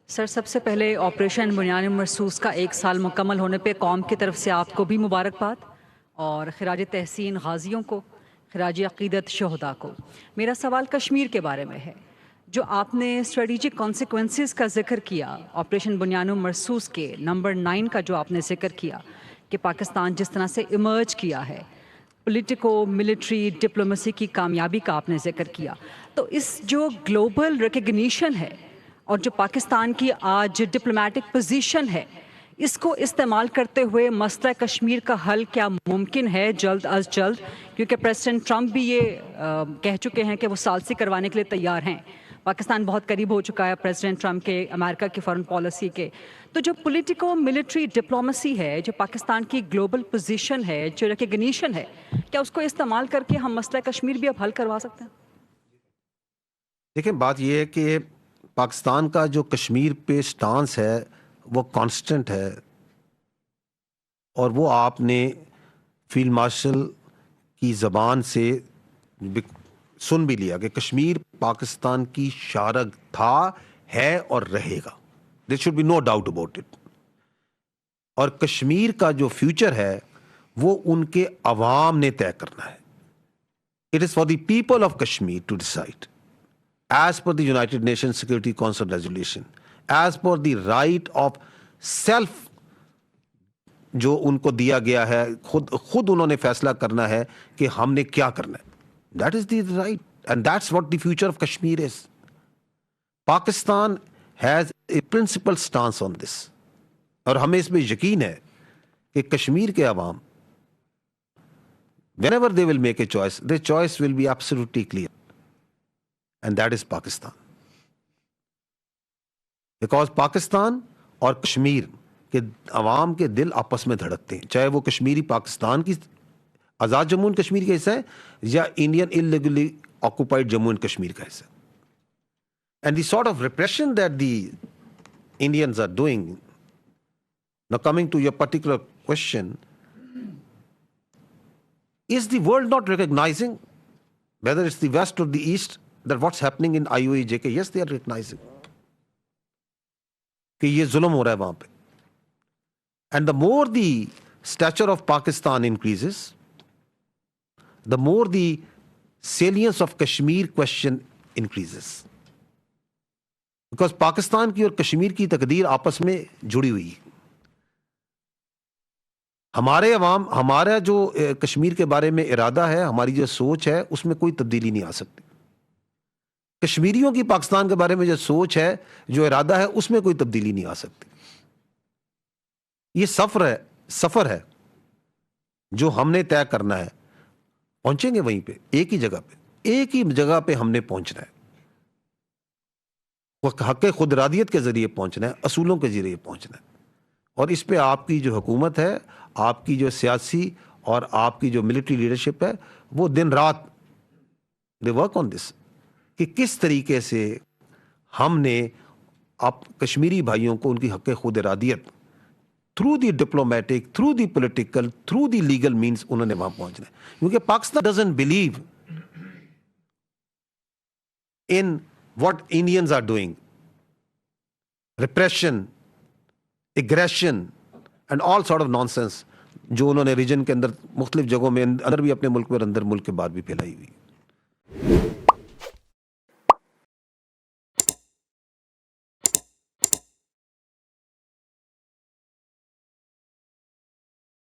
Sir, सबसे पहले operation बुनियान मरसूस का 1 साल मुकम्मल होने पे कौम की तरफ से आपको भी मुबारकबाद और खिराज तहसीन गाज़ियों को, खिराज अक़ीदत शहदा को। मेरा सवाल कश्मीर के बारे में है। जो आपने स्ट्रेटेजिक कॉन्सिक्वेंसेस का ज़िक्र किया, ऑपरेशन बुनियान मरसूस के नंबर 9 का जो आपने ज़िक्र किया कि पाकिस्तान जिस तरह से इमर्ज किया है, पॉलिटिको मिलिट्री डिप्लोमेसी की कामयाबी का आपने ज़िक्र किया। तो इस जो ग्लोबल रिकग्निशन है और जो पाकिस्तान की आज डिप्लोमेटिक पोजीशन है, इसको इस्तेमाल करते हुए मसला कश्मीर का हल क्या मुमकिन है जल्द अज जल्द? क्योंकि प्रेसिडेंट ट्रंप भी ये कह चुके हैं कि वो सालसी करवाने के लिए तैयार हैं। पाकिस्तान बहुत करीब हो चुका है प्रेसिडेंट ट्रंप के, अमेरिका की फॉरेन पॉलिसी के। तो जो पॉलिटिको मिलिट्री डिप्लोमेसी है, जो पाकिस्तान की ग्लोबल पोजीशन है, जो रिकग्निशन है, क्या उसको इस्तेमाल करके हम मसला कश्मीर भी अब हल करवा सकते हैं? देखिए, बात यह है कि पाकिस्तान का जो कश्मीर पे स्टांस है वो कांस्टेंट है, और वो आपने फील्ड मार्शल की ज़बान से सुन भी लिया कि कश्मीर पाकिस्तान की शारग था, है और रहेगा। There should be no doubt about it. और कश्मीर का जो फ्यूचर है वो उनके अवाम ने तय करना है। It is for the people of Kashmir to decide as per the United Nations Security Council resolution, as per the right of self जो उनको दिया गया है, खुद उन्होंने फैसला करना है कि हमने क्या करना है। That is the right and that's what the future of Kashmir is. Pakistan has a principle stance on this, और हमें इसमें यकीन है कि कश्मीर के अवाम whenever they will make a choice, their choice will be absolutely clear. And that is Pakistan. Because Pakistan और कश्मीर के अवाम के दिल आपस में धड़कते हैं, चाहे वो कश्मीरी पाकिस्तान की आज़ाद जम्मू एंड कश्मीर का हिस्सा है या Indian illegally occupied Jammu and Kashmir का हिस्सा। And the sort of repression that the Indians are doing, now coming to your particular question, is the world not recognizing, whether it's the west or the east, that what's happening in IOA-JK? Yes, they are recognizing कि ये जुल्म हो रहा है वहां पे। And the more the stature of Pakistan increases, the more the salience of Kashmir question increases. Because Pakistan की और कश्मीर की तकदीर आपस में जुड़ी हुई है। हमारे अवाम, हमारा जो कश्मीर के बारे में इरादा है, हमारी जो सोच है, उसमें कोई तब्दीली नहीं आ सकती। कश्मीरियों की पाकिस्तान के बारे में जो सोच है, जो इरादा है, उसमें कोई तब्दीली नहीं आ सकती। ये सफर है जो हमने तय करना है। पहुंचेंगे वहीं पे, एक ही जगह पे हमने पहुंचना है। वो हक़ खुद इरादियत के जरिए पहुंचना है, असूलों के जरिए पहुंचना है। और इस पे आपकी जो हुकूमत है, आपकी जो सियासी और आपकी जो मिलिट्री लीडरशिप है, वो दिन रात दे वर्क ऑन दिस कि किस तरीके से हमने आप कश्मीरी भाइयों को उनकी हक़ खुद इरादियत through the diplomatic, through the political, through the legal means उन्होंने वहां पहुंचना है। क्योंकि Pakistan doesn't believe in what Indians are doing, repression, aggression and all sort of nonsense, जो उन्होंने रीजन के अंदर मुख्तलिफ जगहों में अंदर भी अपने मुल्क में, अंदर मुल्क के बाहर भी फैलाई हुई।